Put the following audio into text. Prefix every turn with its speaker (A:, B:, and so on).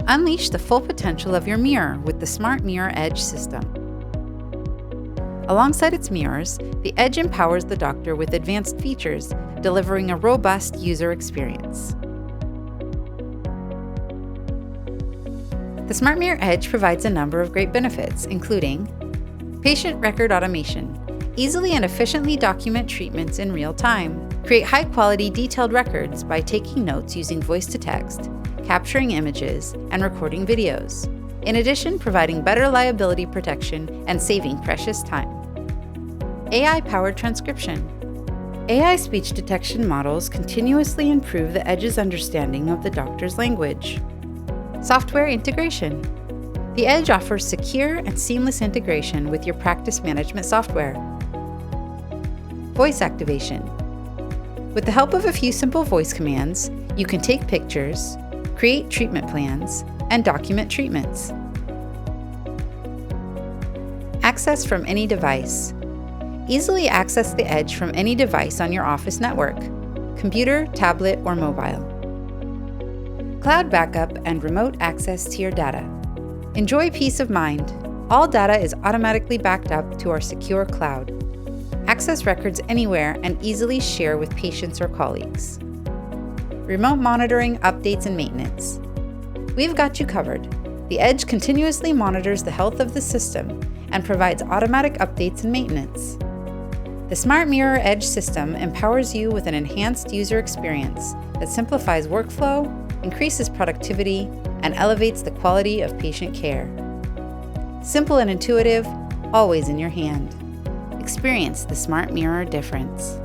A: Unleash the full potential of your mirror with the Smart Mirror Edge system. Alongside its mirrors, the Edge empowers the doctor with advanced features, delivering a robust user experience. The Smart Mirror Edge provides a number of great benefits, including patient record automation. Easily and efficiently document treatments in real time. Create high-quality, detailed records by taking notes using voice-to-text, capturing images, and recording videos. In addition, providing better liability protection and saving precious time. AI-powered transcription. AI speech detection models continuously improve the Edge's understanding of the doctor's language. Software integration. The Edge offers secure and seamless integration with your practice management software. Voice activation. With the help of a few simple voice commands, you can take pictures, create treatment plans, and document treatments. Access from any device. Easily access the Edge from any device on your office network, computer, tablet, or mobile. Cloud backup and remote access to your data. Enjoy peace of mind. All data is automatically backed up to our secure cloud. Access records anywhere and easily share with patients or colleagues. Remote monitoring, updates, and maintenance. We've got you covered. The Edge continuously monitors the health of the system and provides automatic updates and maintenance. The Smart Mirror Edge system empowers you with an enhanced user experience that simplifies workflow, increases productivity, and elevates the quality of patient care. Simple and intuitive, always in your hand. Experience the Smart Mirror difference.